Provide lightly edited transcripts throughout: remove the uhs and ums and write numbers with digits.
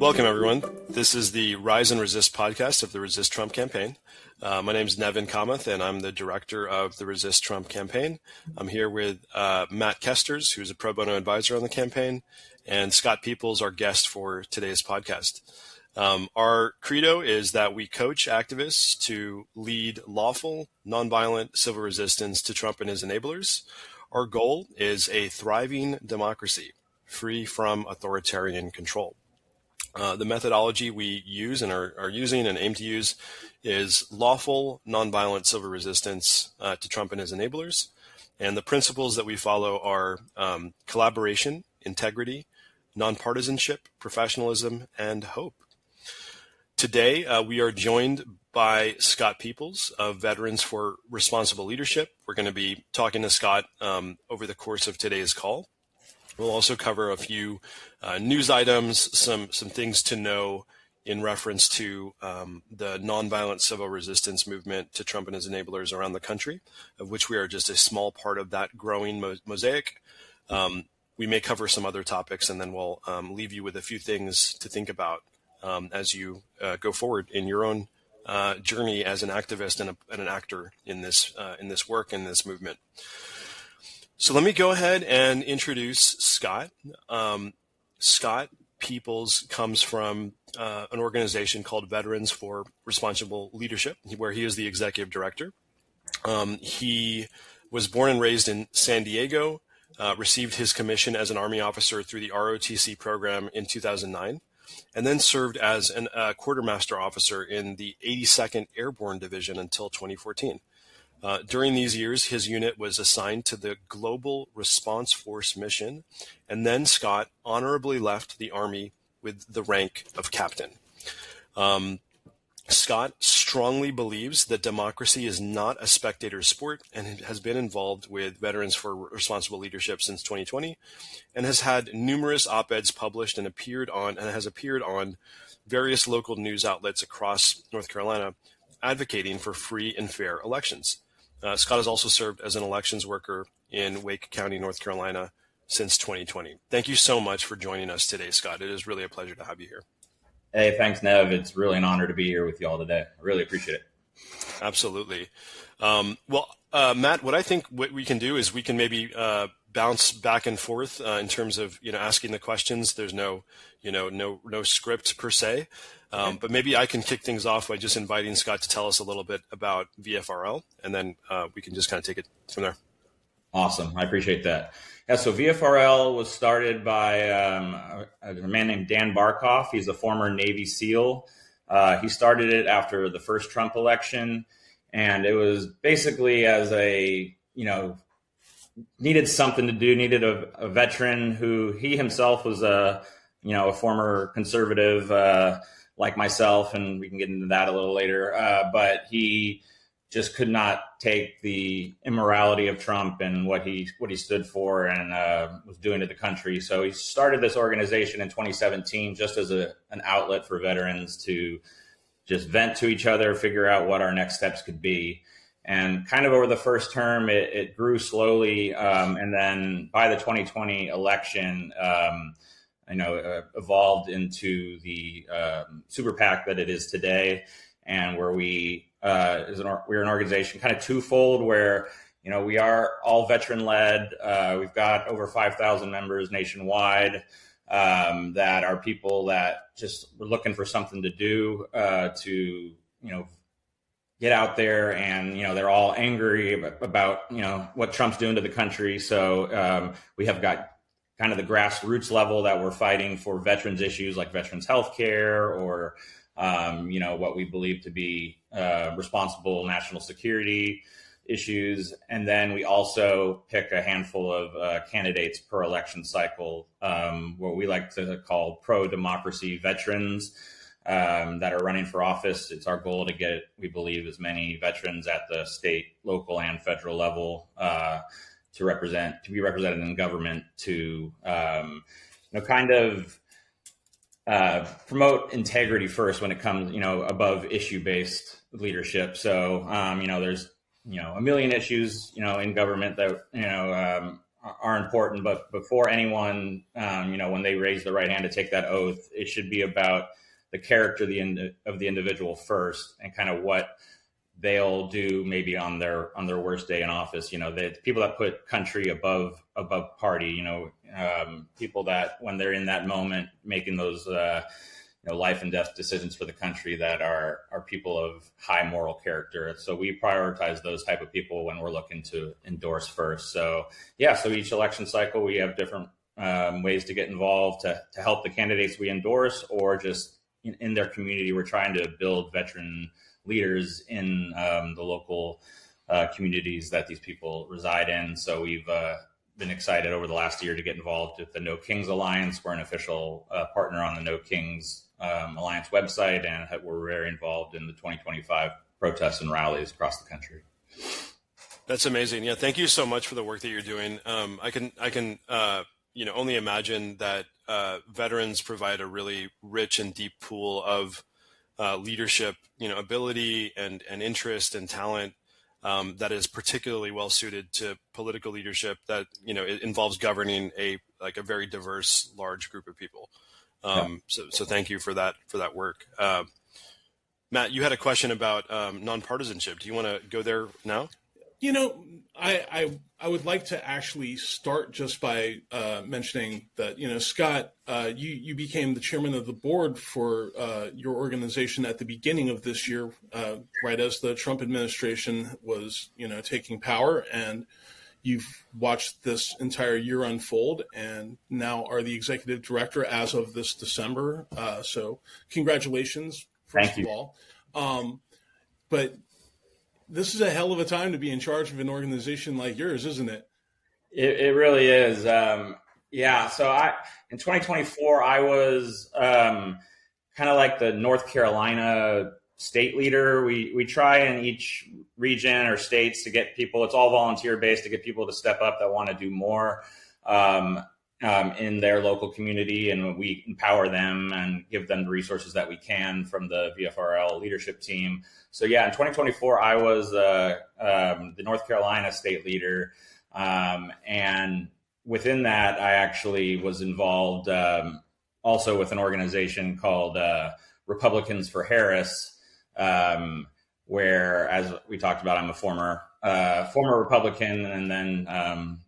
Welcome, everyone. This is the Rise and Resist podcast of the Resist Trump campaign. My name is Nevin, Kamath, and I'm the director of the Resist Trump campaign. I'm here with Matt Koesters, who's a pro-bono advisor on the campaign, and Scott Peoples, our guest for today's podcast. Our credo is that we coach activists to lead lawful, nonviolent civil resistance to Trump and his enablers. Our goal is a thriving democracy, free from authoritarian control. The methodology we use and are using and aim to use is lawful, nonviolent civil resistance to Trump and his enablers. And the principles that we follow are collaboration, integrity, nonpartisanship, professionalism, and hope. Today, we are joined by Scott Peoples of Veterans for Responsible Leadership. We're going to be talking to Scott over the course of today's call. We'll also cover a few news items, some things to know in reference to the nonviolent civil resistance movement to Trump and his enablers around the country, of which we are just a small part of that growing mosaic. We may cover some other topics, and then we'll leave you with a few things to think about as you go forward in your own journey as an activist and an actor in this work and this movement. So let me go ahead and introduce Scott. Scott Peoples comes from an organization called Veterans for Responsible Leadership, where he is the executive director. He was born and raised in San Diego, received his commission as an Army officer through the ROTC program in 2009, and then served as a quartermaster officer in the 82nd Airborne Division until 2014. During these years, his unit was assigned to the Global Response Force mission, and then Scott honorably left the Army with the rank of captain. Scott strongly believes that democracy is not a spectator sport and has been involved with Veterans for Responsible Leadership since 2020 and has had numerous op-eds published and has appeared on various local news outlets across North Carolina advocating for free and fair elections. Scott has also served as an elections worker in Wake County, North Carolina since 2020. Thank you so much for joining us today, Scott. It is really a pleasure to have you here. Hey, thanks, Nev. It's really an honor to be here with you all today. I really appreciate it. Absolutely. Matt, what I think what we can do is we can maybe bounce back and forth in terms of asking the questions. There's no script per se, but maybe I can kick things off by just inviting Scott to tell us a little bit about VFRL, and then we can just kind of take it from there. Awesome. I appreciate that. Yeah, so VFRL was started by a man named Dan Barkoff. He's a former Navy SEAL. He started it after the first Trump election, and it was basically as needed something to do, needed a veteran who he himself was a former conservative like myself, and we can get into that a little later. But he just could not take the immorality of Trump and what he stood for and was doing to the country. So he started this organization in 2017 just as an outlet for veterans to just vent to each other, figure out what our next steps could be. And kind of over the first term, it grew slowly. And then by the 2020 election, evolved into the super PAC that it is today, and where we're an organization kind of twofold, where we are all veteran led. We've got over 5,000 members nationwide that are people that just were looking for something to do to get out there, and they're all angry about what Trump's doing to the country. So we have got kind of the grassroots level that we're fighting for veterans issues like veterans health care or what we believe to be responsible national security issues. And then we also pick a handful of candidates per election cycle, what we like to call pro-democracy veterans that are running for office. It's our goal to get, we believe, as many veterans at the state, local, and federal level to be represented in government to promote integrity first when it comes, above issue-based leadership. So, there's, a million issues, in government that, are important, but before anyone, when they raise the right hand to take that oath, it should be about the character of the individual first, and kind of what they'll do maybe on their worst day in office. The people that put country above party, people that when they're in that moment making those life and death decisions for the country, that are people of high moral character. So we prioritize those type of people when we're looking to endorse first. So so each election cycle we have different ways to get involved to help the candidates we endorse, or just in their community. We're trying to build veteran leaders in the local communities that these people reside in. So we've been excited over the last year to get involved with the No Kings Alliance. We're an official partner on the No Kings Alliance website, and we're very involved in the 2025 protests and rallies across the country. That's amazing. Yeah, thank you so much for the work that you're doing. I can only imagine that veterans provide a really rich and deep pool of leadership, ability and interest and talent that is particularly well suited to political leadership that it involves governing a very diverse, large group of people. So thank you for that work. Matt, you had a question about nonpartisanship. Do you want to go there now? I would like to actually start just by mentioning that, Scott, you became the chairman of the board for your organization at the beginning of this year, right as the Trump administration was, taking power, and you've watched this entire year unfold and now are the executive director as of this December. So congratulations, first of all. But this is a hell of a time to be in charge of an organization like yours, isn't it? It really is. So in 2024, I was kind of like the North Carolina state leader. We try in each region or states to get people, it's all volunteer based, to get people to step up that want to do more in their local community, and we empower them and give them the resources that we can from the VFRL leadership team. So in 2024, I was the North Carolina state leader. And within that, I actually was involved also with an organization called Republicans for Harris, where, as we talked about, I'm a former Republican, and then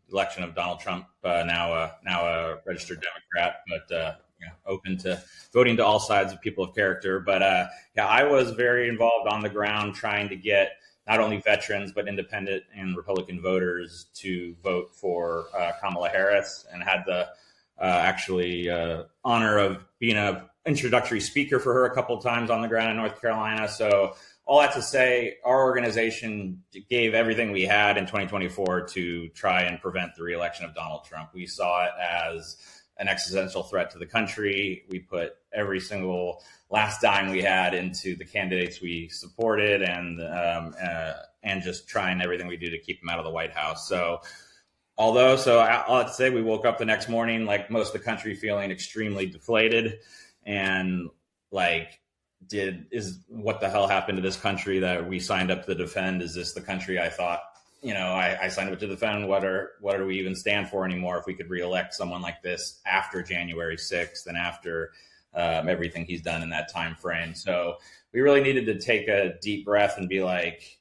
election of Donald Trump, now a registered Democrat, but open to voting to all sides of people of character. But I was very involved on the ground trying to get not only veterans, but independent and Republican voters to vote for Kamala Harris, and had the honor of being an introductory speaker for her a couple of times on the ground in North Carolina. So all that to say, our organization gave everything we had in 2024 to try and prevent the reelection of Donald Trump. We saw it as an existential threat to the country. We put every single last dime we had into the candidates we supported, and just trying everything we do to keep them out of the White House. So I'll have to say, we woke up the next morning, like most of the country, feeling extremely deflated and what the hell happened to this country that we signed up to defend? Is this the country I thought, I signed up to defend? What do we even stand for anymore if we could reelect someone like this after January 6th and after everything he's done in that time frame? So we really needed to take a deep breath and be like,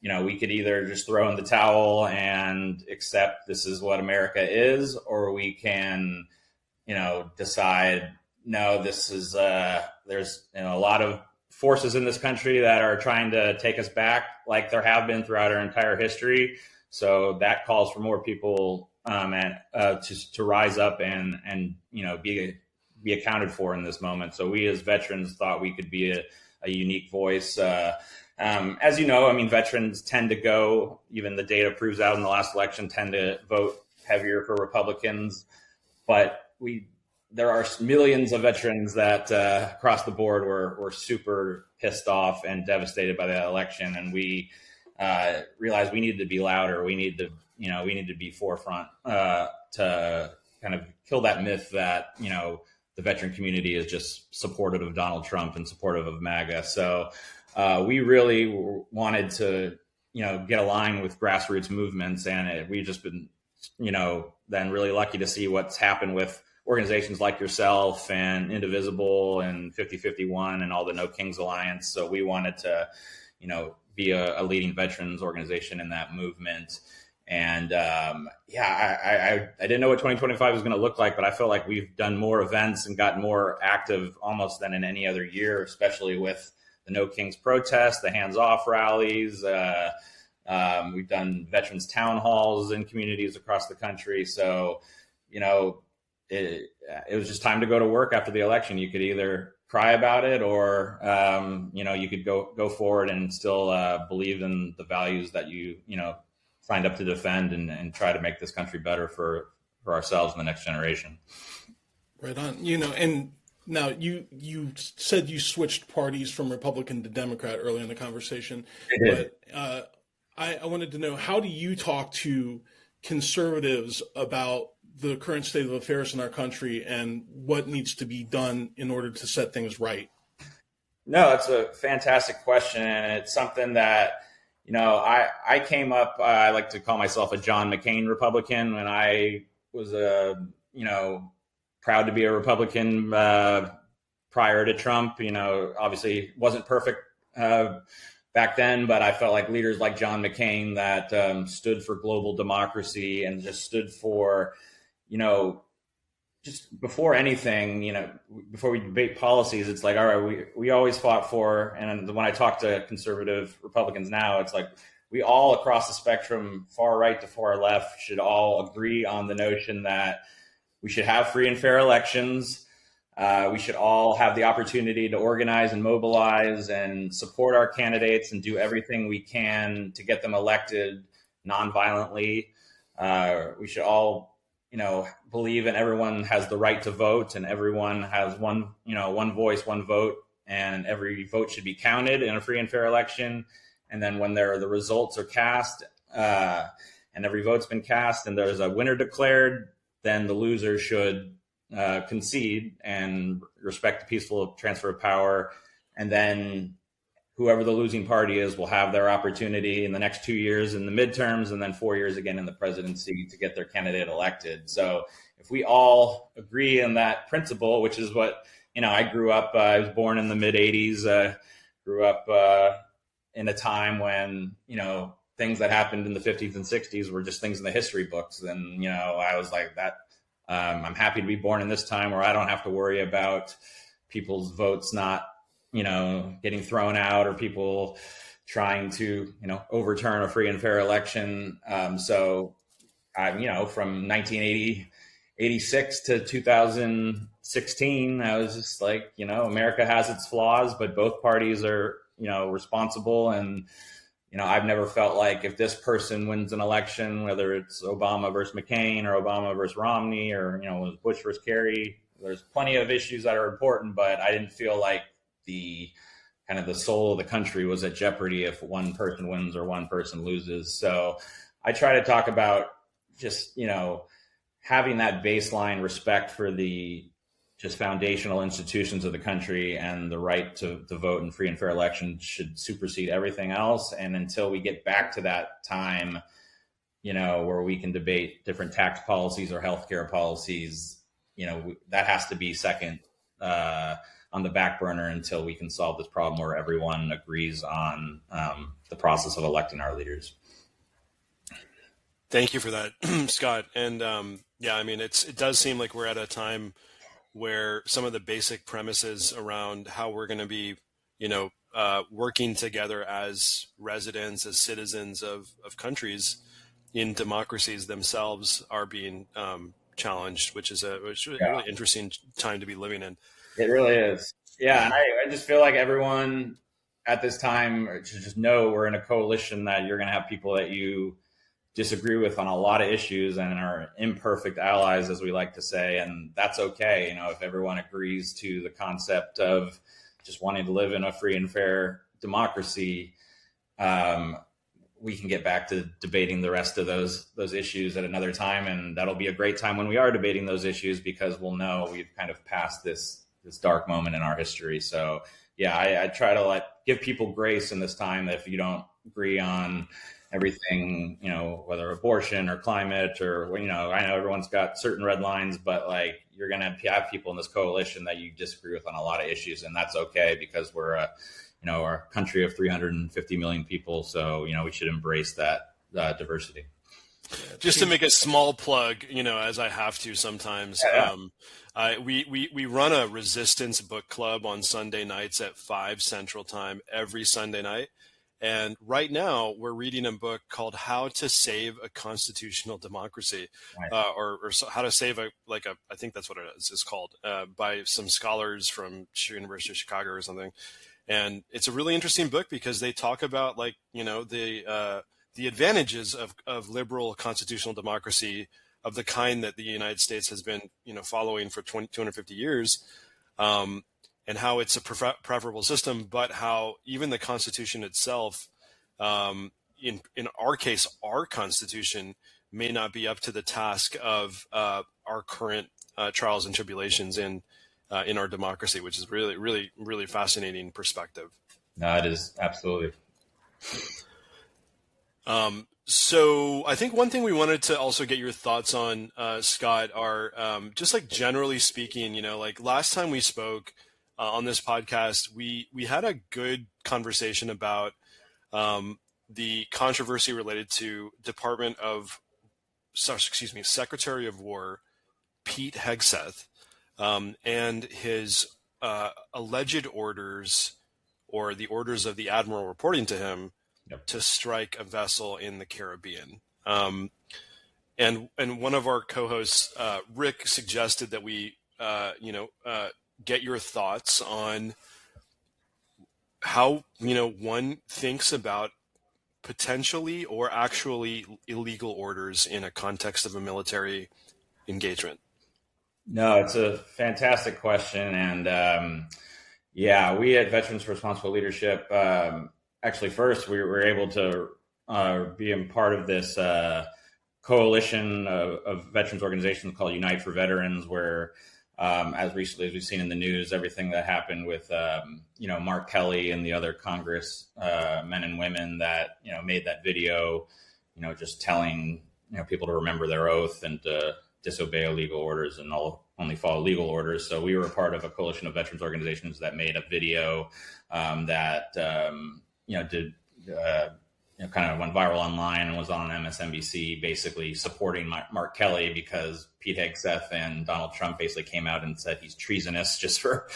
we could either just throw in the towel and accept this is what America is, or we can, decide, no, this is, there's a lot of forces in this country that are trying to take us back, like there have been throughout our entire history. So that calls for more people to rise up and be accounted for in this moment. So we as veterans thought we could be a unique voice. As you know, veterans tend to go, even the data proves out in the last election, tend to vote heavier for Republicans. But there are millions of veterans that across the board were super pissed off and devastated by that election. And we realized we needed to be louder. We need to be forefront to kind of kill that myth that, the veteran community is just supportive of Donald Trump and supportive of MAGA. So we really wanted to, get aligned with grassroots movements, and we've just been then really lucky to see what's happened with organizations like yourself and Indivisible and 5051 and all the No Kings Alliance. So we wanted to, be a leading veterans organization in that movement. And I didn't know what 2025 was going to look like, but I feel like we've done more events and gotten more active almost than in any other year, especially with the No Kings protests, the hands off rallies. We've done veterans town halls in communities across the country. So, it was just time to go to work after the election. You could either cry about it or, you could go forward and still believe in the values that you signed up to defend and try to make this country better for ourselves and the next generation. Right on. And now you said you switched parties from Republican to Democrat earlier in the conversation. I did. But I wanted to know, how do you talk to conservatives about the current state of affairs in our country and what needs to be done in order to set things right? No, that's a fantastic question. And it's something that, I came up, I like to call myself a John McCain Republican when I was, proud to be a Republican prior to Trump. Obviously wasn't perfect back then, but I felt like leaders like John McCain that stood for global democracy and just stood for, just before anything, before we debate policies, it's like, all right, we always fought for, and when I talk to conservative Republicans now, it's like we all across the spectrum, far right to far left, should all agree on the notion that we should have free and fair elections. We should all have the opportunity to organize and mobilize and support our candidates and do everything we can to get them elected nonviolently. We should all, believe in everyone has the right to vote and everyone has one voice, one vote, and every vote should be counted in a free and fair election. And then when the results are cast and every vote's been cast and there's a winner declared, then the loser should concede and respect the peaceful transfer of power. And then whoever the losing party is will have their opportunity in the next 2 years in the midterms and then 4 years again in the presidency to get their candidate elected. So if we all agree on that principle, which is what, I grew up, I was born in the mid 80s, grew up in a time when, things that happened in the 50s and 60s were just things in the history books. And, I was like that. I'm happy to be born in this time where I don't have to worry about people's votes not, getting thrown out or people trying to, overturn a free and fair election. So I, from 1986 to 2016, I was just like, America has its flaws, but both parties are, responsible. And, I've never felt like if this person wins an election, whether it's Obama versus McCain or Obama versus Romney or, Bush versus Kerry, there's plenty of issues that are important, but I didn't feel like the soul of the country was at jeopardy if one person wins or one person loses. So I try to talk about just, having that baseline respect for the just foundational institutions of the country, and the right to vote in free and fair elections should supersede everything else. And until we get back to that time, where we can debate different tax policies or healthcare policies, that has to be second on the back burner until we can solve this problem where everyone agrees on the process of electing our leaders. Thank you for that, Scott. And it does seem like we're at a time where some of the basic premises around how we're going to be, working together as residents, as citizens of countries in democracies themselves are being challenged, which is a really interesting time to be living in. It really is. Yeah. And I just feel like everyone at this time should just know we're in a coalition that you're going to have people that you disagree with on a lot of issues and are imperfect allies, as we like to say. And that's okay. If everyone agrees to the concept of just wanting to live in a free and fair democracy, we can get back to debating the rest of those issues at another time. And that'll be a great time when we are debating those issues, because we'll know we've kind of passed this dark moment in our history. So yeah, I try to give people grace in this time that if you don't agree on everything, whether abortion or climate or, I know everyone's got certain red lines, but like you're going to have people in this coalition that you disagree with on a lot of issues. And that's okay because we're a country of 350 million people. So, we should embrace that diversity. Just to make a small plug, as I have to sometimes, we run a resistance book club on Sunday nights at 5 Central Time every Sunday night. And right now we're reading a book called How to Save a Constitutional Democracy, or How to Save I think that's what it is. It's called by some scholars from University of Chicago or something. And it's a really interesting book because they talk about the advantages of liberal constitutional democracy of the kind that the United States has been, following for 250 years, and how it's a preferable system, but how even the Constitution itself, in our case, our Constitution may not be up to the task of our current trials and tribulations in our democracy, which is really, really, really fascinating perspective. No, it is absolutely. So I think one thing we wanted to also get your thoughts on, Scott, are just like generally speaking, like last time we spoke on this podcast, we had a good conversation about the controversy related to Secretary of War Pete Hegseth and his alleged orders, or the orders of the admiral reporting to him, to strike a vessel in the Caribbean. And one of our co-hosts, Rick, suggested that we, get your thoughts on how, one thinks about potentially or actually illegal orders in a context of a military engagement. No, it's a fantastic question. And we at Veterans for Responsible Leadership, actually, first, we were able to be a part of this coalition of veterans organizations called Unite for Veterans, where, as recently as we've seen in the news, everything that happened with, Mark Kelly and the other Congress men and women that, made that video, just telling, people to remember their oath and to disobey illegal orders and only follow legal orders. So we were a part of a coalition of veterans organizations that made a video that kind of went viral online and was on MSNBC, basically supporting Mark Kelly because Pete Hegseth and Donald Trump basically came out and said he's treasonous just for,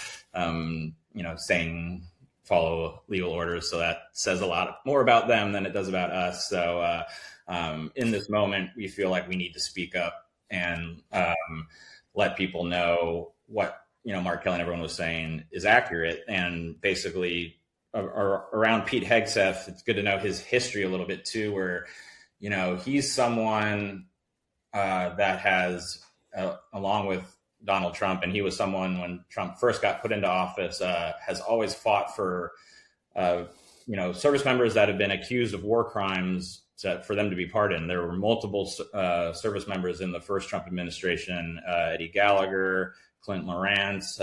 saying follow legal orders. So that says a lot more about them than it does about us. So in this moment, we feel like we need to speak up and let people know what, Mark Kelly and everyone was saying is accurate. And basically, around Pete Hegseth, it's good to know his history a little bit too, where, he's someone that has, along with Donald Trump, and he was someone when Trump first got put into office, has always fought for, service members that have been accused of war crimes for them to be pardoned. There were multiple service members in the first Trump administration, Eddie Gallagher, Clint Lawrence,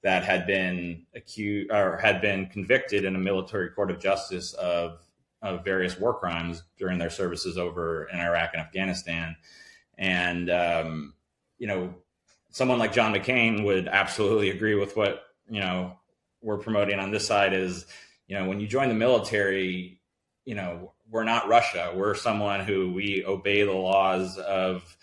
that had been accused or had been convicted in a military court of justice of various war crimes during their services over in Iraq and Afghanistan. And, someone like John McCain would absolutely agree with what, we're promoting on this side is, when you join the military, we're not Russia. We're someone who we obey the laws of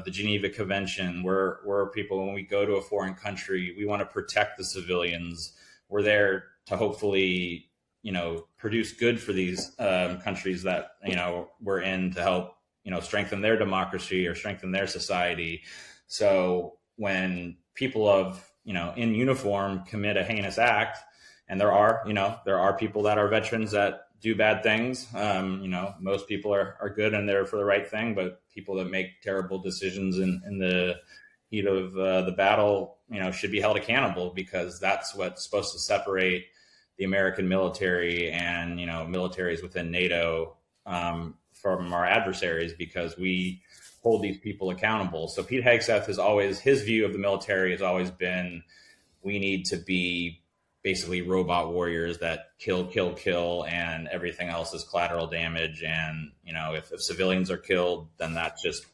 the Geneva Convention. We're people, when we go to a foreign country, we want to protect the civilians. We're there to hopefully, produce good for these countries that, we're in to help, strengthen their democracy or strengthen their society. So when people in uniform commit a heinous act, and there are people that are veterans that do bad things. Most people are good and they're for the right thing, but people that make terrible decisions in the heat of the battle, should be held accountable, because that's what's supposed to separate the American military and, militaries within NATO from our adversaries, because we hold these people accountable. So Pete Hegseth his view of the military has always been, we need to be basically robot warriors that kill, and everything else is collateral damage. And, if civilians are killed, then that's just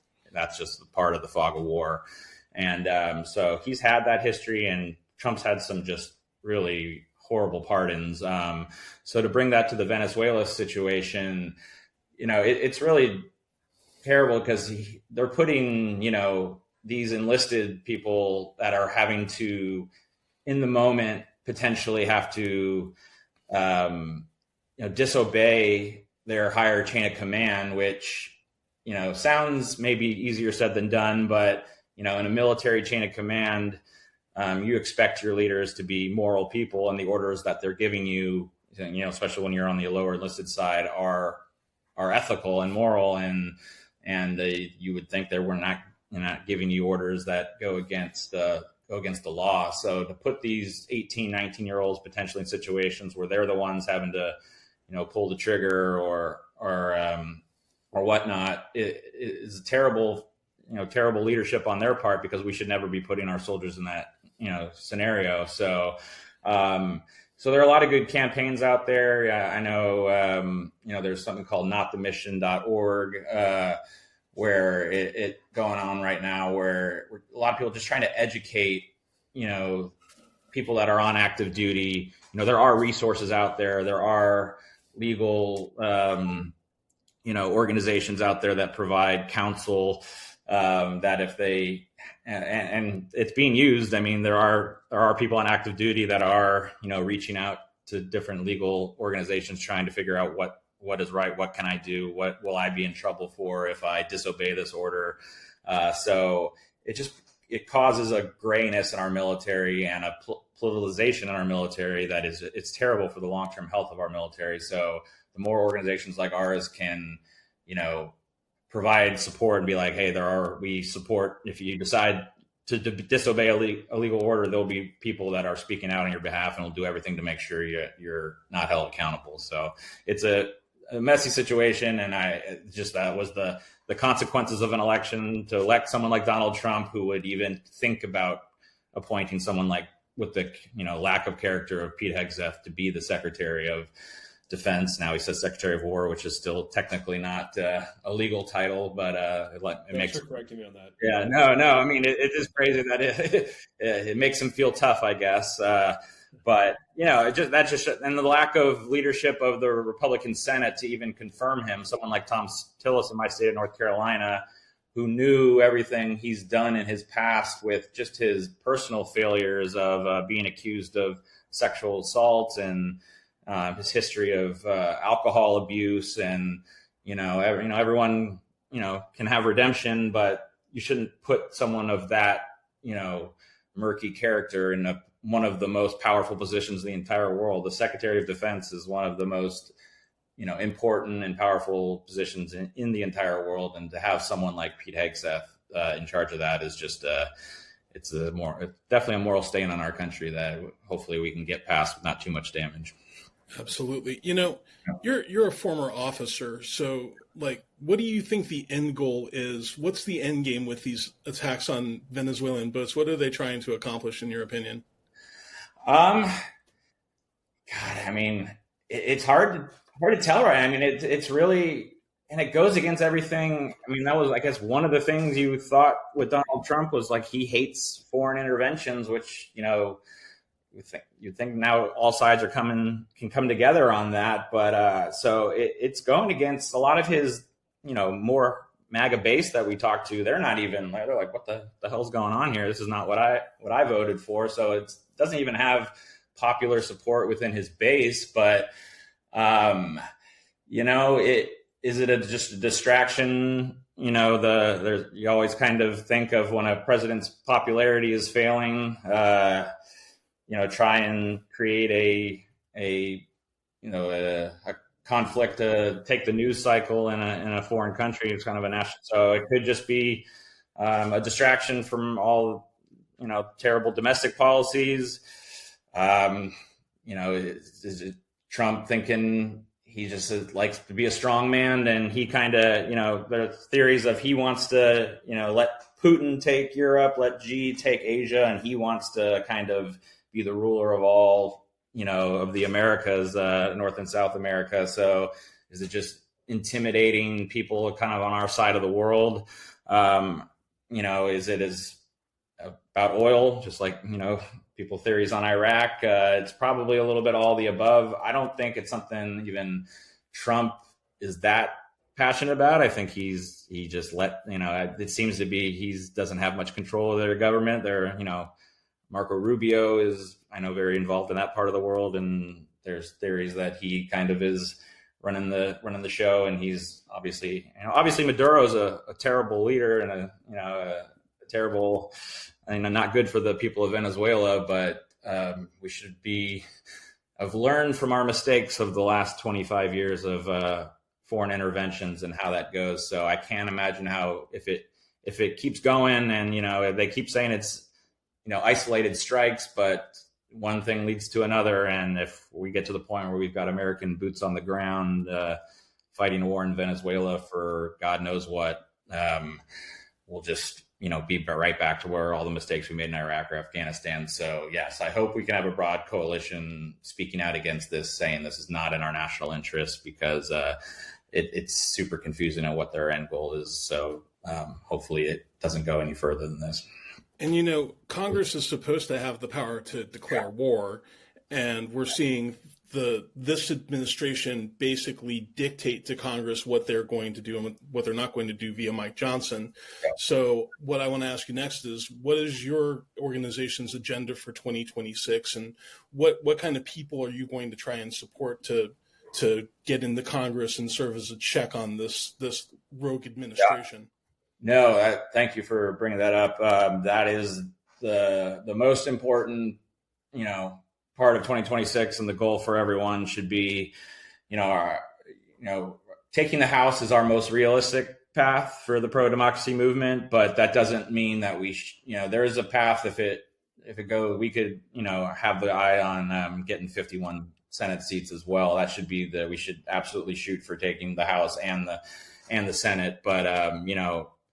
part of the fog of war. And so he's had that history, and Trump's had some just really horrible pardons. So to bring that to the Venezuela situation, it's really terrible because they're putting, these enlisted people that are having to, in the moment, potentially have to, disobey their higher chain of command, which, sounds maybe easier said than done, but, in a military chain of command, you expect your leaders to be moral people, and the orders that they're giving you, especially when you're on the lower enlisted side, are ethical and moral, and you would think they were not giving you orders that go against the law. So to put these 18, 19-year-olds potentially in situations where they're the ones having to, pull the trigger or whatnot, it is terrible leadership on their part, because we should never be putting our soldiers in that, scenario. So, so there are a lot of good campaigns out there. I know, there's something called notthemission.org, where it going on right now, where a lot of people are just trying to educate, people that are on active duty. There are resources out there. There are legal, organizations out there that provide counsel, that if they, and it's being used. I mean, there are people on active duty that are, reaching out to different legal organizations trying to figure out what is right, what can I do, what will I be in trouble for if I disobey this order. So it causes a grayness in our military and a politicization in our military it's terrible for the long-term health of our military. So the more organizations like ours can, provide support and be like, hey, we support, if you decide to disobey a legal order, there'll be people that are speaking out on your behalf and will do everything to make sure you're not held accountable. So it's a messy situation. And that was the consequences of an election, to elect someone like Donald Trump, who would even think about appointing someone like, with the, lack of character of Pete Hegseth, to be the Secretary of Defense. Now he says Secretary of War, which is still technically not a legal title, but it makes. Thanks for correcting me on that. Yeah, no. I mean, it is crazy that it makes him feel tough, I guess. But and the lack of leadership of the Republican Senate to even confirm him. Someone like Tom Tillis in my state of North Carolina, who knew everything he's done in his past with just his personal failures of being accused of sexual assault and his history of alcohol abuse, and everyone can have redemption, but you shouldn't put someone of that murky character in one of the most powerful positions in the entire world. The Secretary of Defense is one of the most important and powerful positions in the entire world, and to have someone like Pete Hegseth in charge of that is just it's definitely a moral stain on our country that hopefully we can get past with not too much damage. Absolutely. You're a former officer, so what do you think the end goal is? What's the end game with these attacks on Venezuelan boats? What are they trying to accomplish, in your opinion? God, I mean, it's hard to tell, right? I mean, it's really, and it goes against everything. I mean, that was, I guess, one of the things you thought with Donald Trump was he hates foreign interventions, which, you think now all sides can come together on that. But so it's going against a lot of his, more MAGA base that we talked to. They're not even, they're like, what the hell's going on here? This is not what I voted for. So it doesn't even have popular support within his base. But, is it just a distraction? You always kind of think of when a president's popularity is failing, try and create a conflict to take the news cycle in a foreign country. It's kind of a national. So it could just be a distraction from all, terrible domestic policies. Is it Trump thinking he just likes to be a strong man, and he kind of, there are theories of he wants to, let Putin take Europe, let Xi take Asia, and he wants to kind of be the ruler of all of the Americas, North and South America. So is it just intimidating people kind of on our side of the world? Is it about oil, just like, people theories on Iraq? It's probably a little bit all the above. I don't think it's something even Trump is that passionate about. I think he just it seems to be, he doesn't have much control of their government. Marco Rubio is, I know, very involved in that part of the world. And there's theories that he kind of is running the show. And he's obviously Maduro is a terrible leader and a terrible, not good for the people of Venezuela, but we should have learned from our mistakes of the last 25 years of foreign interventions and how that goes. So I can't imagine how, if it keeps going and, they keep saying it's, isolated strikes, but one thing leads to another. And if we get to the point where we've got American boots on the ground, fighting a war in Venezuela for God knows what, we'll just, be right back to where all the mistakes we made in Iraq or Afghanistan. So yes, I hope we can have a broad coalition speaking out against this, saying this is not in our national interest, because it's super confusing on what their end goal is. So hopefully it doesn't go any further than this. And, Congress is supposed to have the power to declare war, and we're seeing this administration basically dictate to Congress what they're going to do and what they're not going to do via Mike Johnson. Yeah. So what I want to ask you next is, what is your organization's agenda for 2026, and what kind of people are you going to try and support to get into Congress and serve as a check on this rogue administration? Yeah. No, thank you for bringing that up. That is the most important, part of 2026, and the goal for everyone should be, taking the House is our most realistic path for the pro-democracy movement, but that doesn't mean that there is a path. If it goes, we could, have the eye on getting 51 Senate seats as well. That should be we should absolutely shoot for taking the House and the Senate, but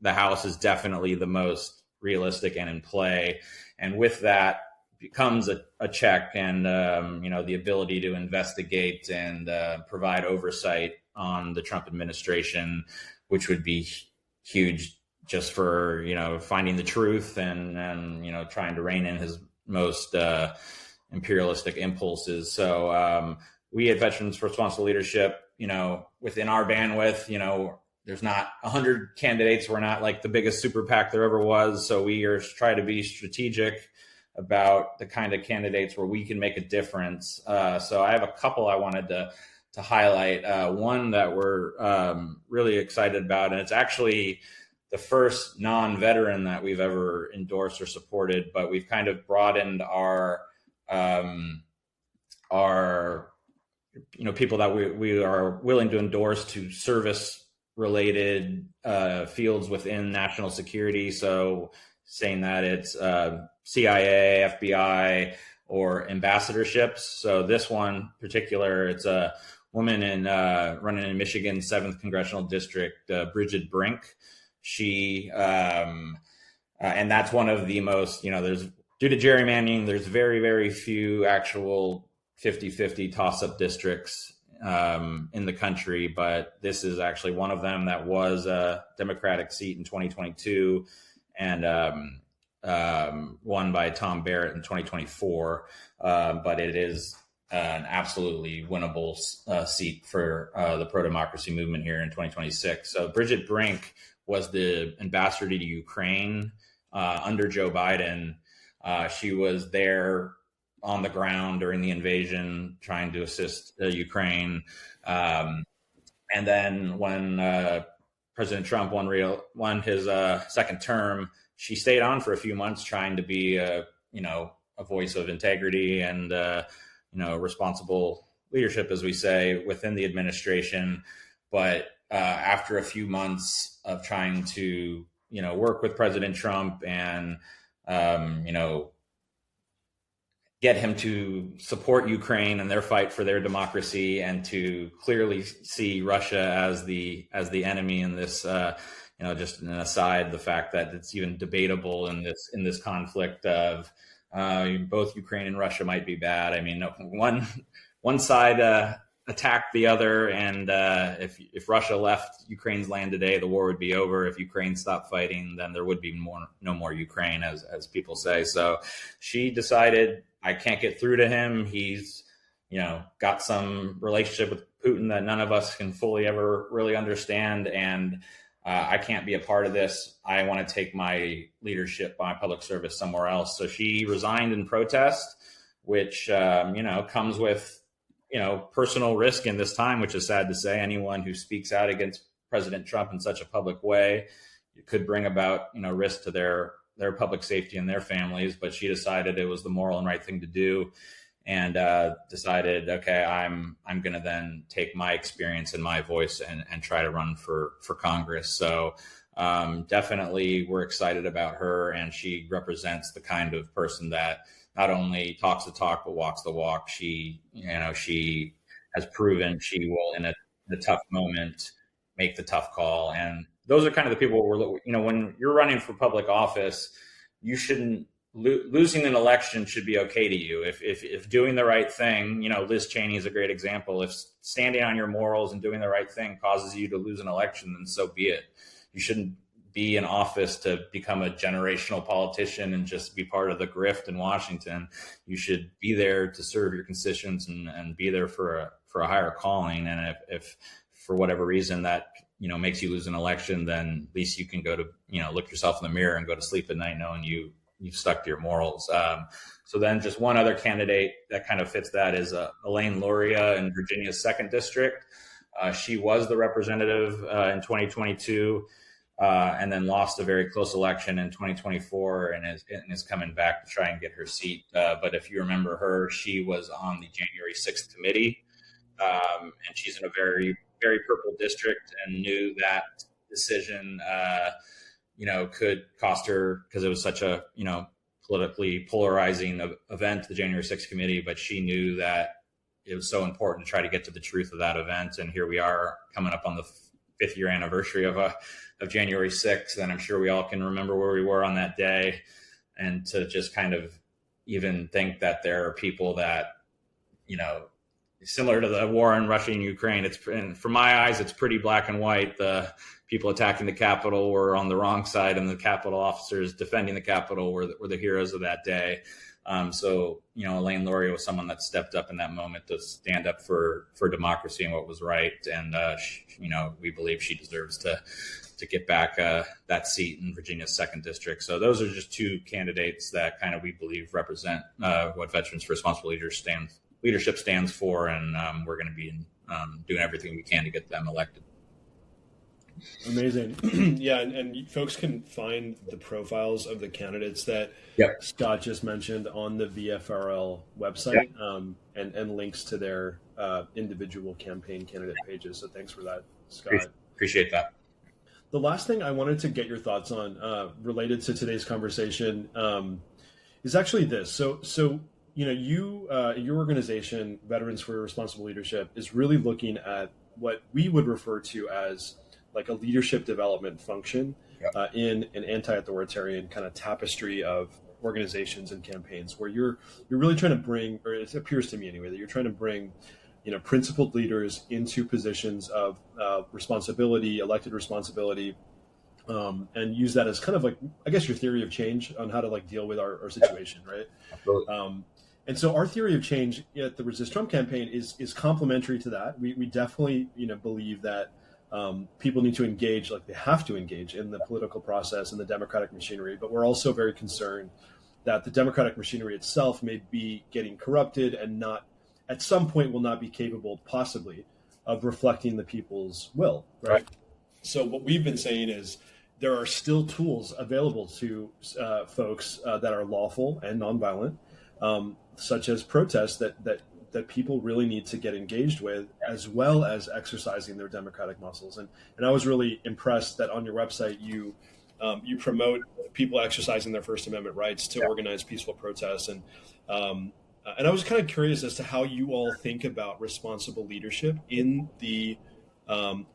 the House is definitely the most realistic and in play. And with that becomes a check and, the ability to investigate and provide oversight on the Trump administration, which would be huge just for, finding the truth and trying to rein in his most imperialistic impulses. So we at Veterans for Responsible Leadership, within our bandwidth, there's not 100 candidates. We're not like the biggest super PAC there ever was. So we try to be strategic about the kind of candidates where we can make a difference. So I have a couple I wanted to highlight. One that we're really excited about, and it's actually the first non-veteran that we've ever endorsed or supported, but we've kind of broadened our people that we are willing to endorse to service related fields within national security. So saying that it's CIA, FBI, or ambassadorships. So this one particular, it's a woman running in Michigan's 7th Congressional District, Bridget Brink. She, and that's one of the most, there's, due to gerrymandering, there's very, very few actual 50-50 toss-up districts in the country, but this is actually one of them that was a Democratic seat in 2022 and won by Tom Barrett in 2024. But it is an absolutely winnable seat for the pro-democracy movement here in 2026. So Bridget Brink was the ambassador to Ukraine under Joe Biden. She was there on the ground during the invasion, trying to assist Ukraine. And then when President Trump won his second term, she stayed on for a few months, trying to be a voice of integrity and responsible leadership, as we say, within the administration. But after a few months of trying to work with President Trump and get him to support Ukraine and their fight for their democracy, and to clearly see Russia as the enemy in this, just an aside, the fact that it's even debatable in this conflict of Both Ukraine and Russia might be bad. I mean, one side attacked the other, and if Russia left Ukraine's land today, the war would be over. If Ukraine stopped fighting, then there would be no more Ukraine, as people say. So she decided, I can't get through to him. He's got some relationship with Putin that none of us can fully ever really understand, and I can't be a part of this. I want to take my leadership, my public service somewhere else. So she resigned in protest, which comes with personal risk in this time, which is sad to say. Anyone who speaks out against President Trump in such a public way, it could bring about risk to their public safety and their families. But she decided it was the moral and right thing to do, and decided, okay, I'm going to then take my experience and my voice and try to run for Congress. So definitely we're excited about her, and she represents the kind of person that not only talks the talk, but walks the walk. She has proven she will, in a tough moment, make the tough call. And those are kind of the people when you're running for public office, you shouldn't, losing an election should be okay to you. If doing the right thing, Liz Cheney is a great example. If standing on your morals and doing the right thing causes you to lose an election, then so be it. You shouldn't be in office to become a generational politician and just be part of the grift in Washington. You should be there to serve your constituents and be there for a higher calling. And if for whatever reason that makes you lose an election, then at least you can go to look yourself in the mirror and go to sleep at night knowing you've stuck to your morals. So then just one other candidate that kind of fits that is Elaine Luria in Virginia's 2nd District. She was the representative in 2022 and then lost a very close election in 2024 and is coming back to try and get her seat. But if you remember her, she was on the January 6th committee, and she's in a very, very purple district and knew that decision could cost her, because it was such a, politically polarizing event, the January 6th committee, but she knew that it was so important to try to get to the truth of that event. And here we are coming up on the 5th year anniversary of January 6th. And I'm sure we all can remember where we were on that day, and to just kind of even think that there are people that, similar to the war in Russia and Ukraine, and from my eyes, it's pretty black and white. The people attacking the Capitol were on the wrong side, and the Capitol officers defending the Capitol were the heroes of that day. So Elaine Luria was someone that stepped up in that moment to stand up for democracy and what was right. And, we believe she deserves to get back that seat in Virginia's 2nd District. So those are just two candidates that kind of we believe represent what Veterans for Responsible Leadership stands for, and we're going to be doing everything we can to get them elected. Amazing. Yeah, and folks can find the profiles of the candidates that Scott just mentioned on the VFRL website, and links to their individual campaign candidate pages. So thanks for that, Scott. Appreciate that. The last thing I wanted to get your thoughts on related to today's conversation is actually this. So your organization, Veterans for Responsible Leadership, is really looking at what we would refer to as like a leadership development function in an anti-authoritarian kind of tapestry of organizations and campaigns, where you're really trying to bring, or it appears to me anyway, that you're trying to bring principled leaders into positions of responsibility, elected responsibility, and use that as kind of like, I guess, your theory of change on how to like deal with our situation, right? Absolutely. And so our theory of change at the Resist Trump campaign is complementary to that. We definitely believe that people need to engage, like they have to engage in the political process and the democratic machinery, but we're also very concerned that the democratic machinery itself may be getting corrupted and not, at some point, will not be capable, possibly, of reflecting the people's will, right? So what we've been saying is there are still tools available to folks that are lawful and nonviolent, such as protests that people really need to get engaged with, as well as exercising their democratic muscles. And I was really impressed that on your website you promote people exercising their First Amendment rights to organize peaceful protests. And I was kind of curious as to how you all think about responsible leadership in the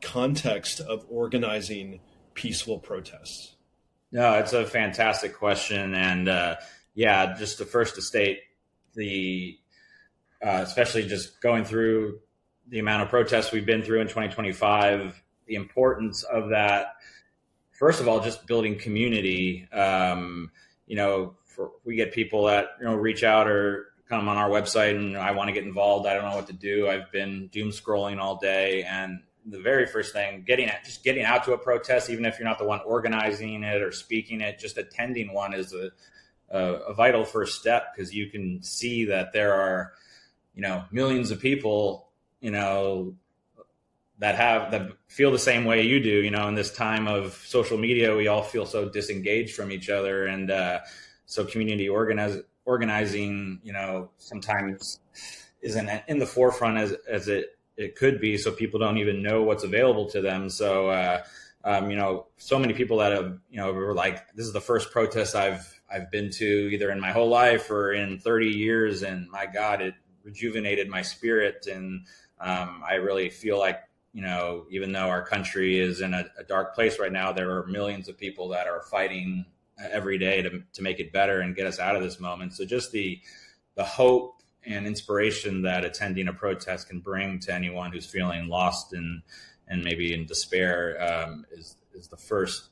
context of organizing peaceful protests. No, it's a fantastic question. And yeah, just to first to state the, especially just going through the amount of protests we've been through in 2025, the importance of that. First of all, just building community. We get people that reach out or come on our website and I want to get involved. I don't know what to do. I've been doom scrolling all day, and the very first thing, getting out to a protest, even if you're not the one organizing it or speaking it, just attending one is a vital first step, because you can see that there are millions of people that feel the same way you do. In this time of social media, we all feel so disengaged from each other, and so community organizing, sometimes isn't in the forefront as it could be. So people don't even know what's available to them. So, so many people that have, were like, this is the first protest I've been to either in my whole life or in 30 years. And my God, it rejuvenated my spirit. And I really feel like, even though our country is in a dark place right now, there are millions of people that are fighting every day to make it better and get us out of this moment. So just the hope and inspiration that attending a protest can bring to anyone who's feeling lost and maybe in despair is the first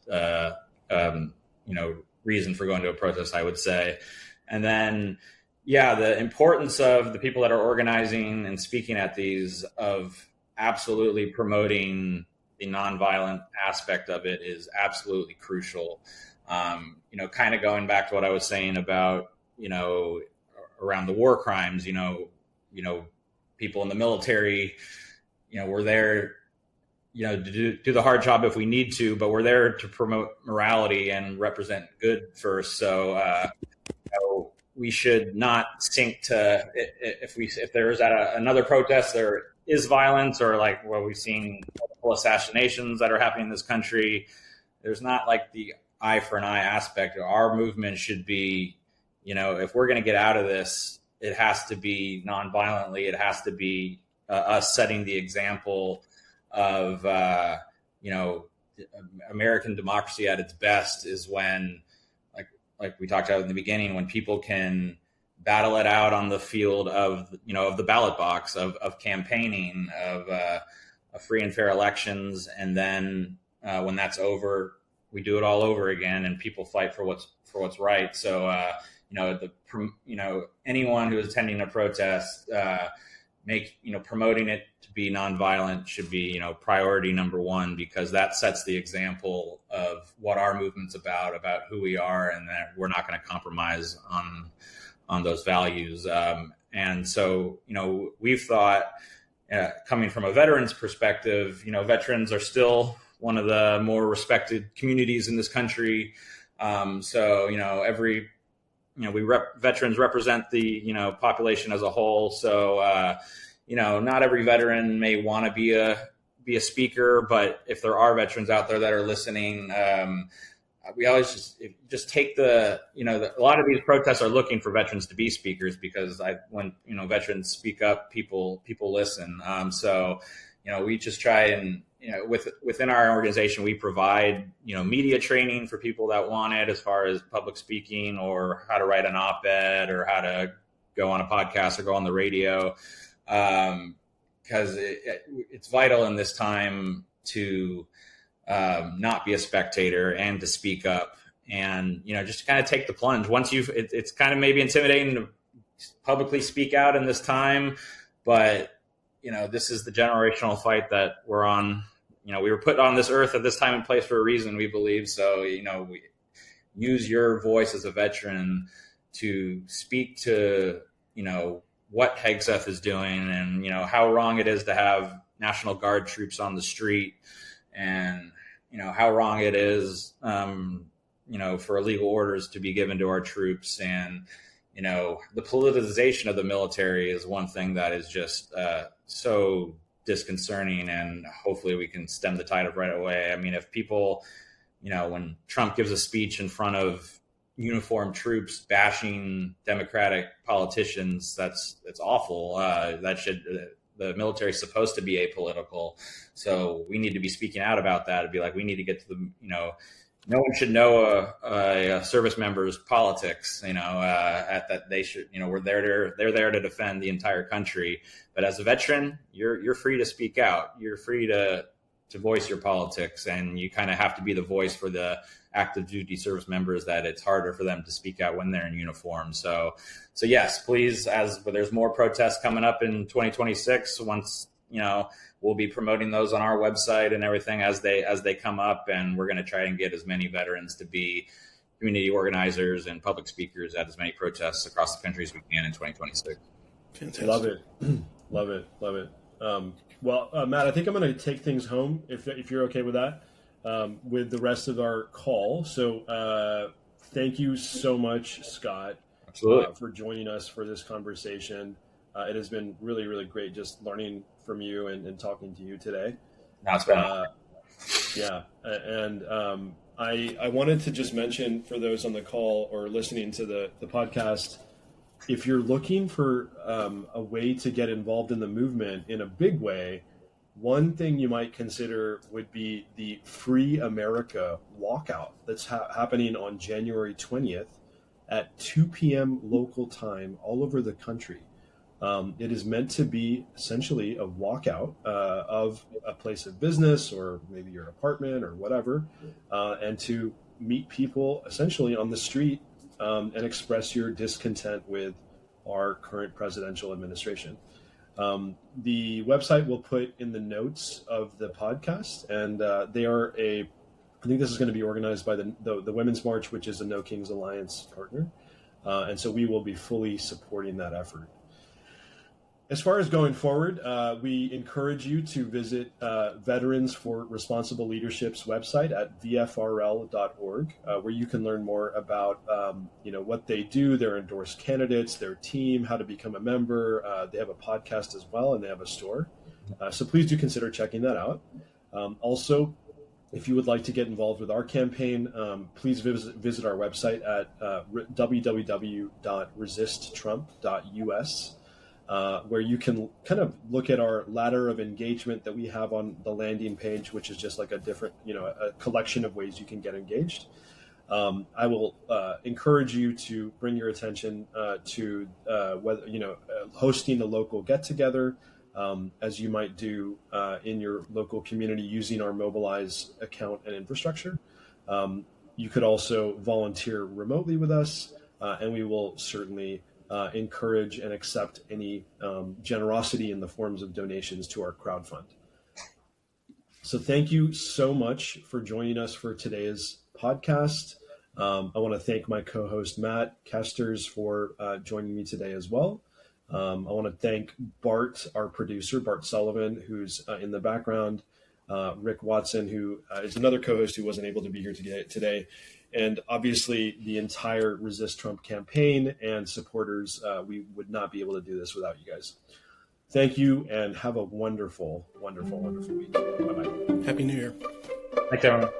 reason for going to a protest, I would say. And then the importance of the people that are organizing and speaking at these, of absolutely promoting the nonviolent aspect of it, is absolutely crucial. Kind of going back to what I was saying about, around the war crimes, people in the military, we're there, to do the hard job if we need to, but we're there to promote morality and represent good first. So, we should not sink to, if there is another protest, there is violence, or like what we've seen, multiple assassinations that are happening in this country. There's not like the eye for an eye aspect. Our movement should be, if we're going to get out of this, it has to be nonviolently. It has to be us setting the example of, American democracy at its best is when, like we talked about in the beginning, when people can battle it out on the field of the ballot box, of campaigning, of free and fair elections. And then when that's over, we do it all over again, and people fight for what's right. So, anyone who is attending a protest, promoting it to be nonviolent should be, priority number one, because that sets the example of what our movement's about who we are, and that we're not going to compromise on those values. And so, we've thought, coming from a veteran's perspective, veterans are still one of the more respected communities in this country. Veterans represent the, population as a whole. So, not every veteran may want to be a speaker, but if there are veterans out there that are listening, we always just take a lot of these protests are looking for veterans to be speakers, because when veterans speak up, people listen. So, we just try and, within our organization, we provide, media training for people that want it, as far as public speaking, or how to write an op-ed, or how to go on a podcast or go on the radio. Because it's vital in this time to not be a spectator and to speak up, and just kind of take the plunge. Once it's kind of maybe intimidating to publicly speak out in this time, but this is the generational fight that we're on. We were put on this earth at this time and place for a reason, we believe. So we use your voice as a veteran to speak to what Hegseth is doing, and how wrong it is to have National Guard troops on the street, and how wrong it is for illegal orders to be given to our troops. And the politicization of the military is one thing that is just so disconcerting, and hopefully we can stem the tide of right away. I mean, if people, when Trump gives a speech in front of uniformed troops bashing Democratic politicians, that's awful. The military is supposed to be apolitical, so we need to be speaking out about that. It'd be like, we need to get to the no one should know a service member's politics. At that they should. They're there to defend the entire country. But as a veteran, you're free to speak out. You're free to voice your politics, and you kind of have to be the voice for the active duty service members that it's harder for them to speak out when they're in uniform. So yes, please, as there's more protests coming up in 2026, once, we'll be promoting those on our website and everything as they come up. And we're going to try and get as many veterans to be community organizers and public speakers at as many protests across the country as we can in 2026. Fantastic. Love it. Love it. Well, Matt, I think I'm going to take things home if you're okay with that, with the rest of our call. So thank you so much, Scott, for joining us for this conversation. It has been really, really great just learning from you and talking to you today. That's been yeah. And I wanted to just mention for those on the call or listening to the podcast, if you're looking for a way to get involved in the movement in a big way, one thing you might consider would be the Free America walkout that's happening on January 20th at 2 p.m. local time all over the country. It is meant to be essentially a walkout of a place of business or maybe your apartment or whatever, and to meet people essentially on the street and express your discontent with our current presidential administration. The website we'll put in the notes of the podcast, and they are I think this is going to be organized by the Women's March, which is a No Kings Alliance partner. And so we will be fully supporting that effort. As far as going forward, we encourage you to visit Veterans for Responsible Leadership's website at vfrl.org, where you can learn more about what they do, their endorsed candidates, their team, how to become a member. They have a podcast as well, and they have a store. So please do consider checking that out. Also, if you would like to get involved with our campaign, please visit our website at www.resisttrump.us. Where you can kind of look at our ladder of engagement that we have on the landing page, which is just like a different, a collection of ways you can get engaged. I will encourage you to bring your attention to whether, hosting a local get-together, as you might do in your local community using our Mobilize account and infrastructure. You could also volunteer remotely with us, and we will certainly encourage and accept any generosity in the forms of donations to our crowdfund. So thank you so much for joining us for today's podcast. I want to thank my co-host, Matt Koesters, for joining me today as well. I want to thank Bart, our producer, Bart Sullivan, who's in the background, Rick Watson, who is another co-host who wasn't able to be here today. And obviously the entire Resist Trump campaign and supporters, we would not be able to do this without you guys. Thank you and have a wonderful, wonderful, wonderful week. Bye-bye. Happy New Year. Thanks, everyone.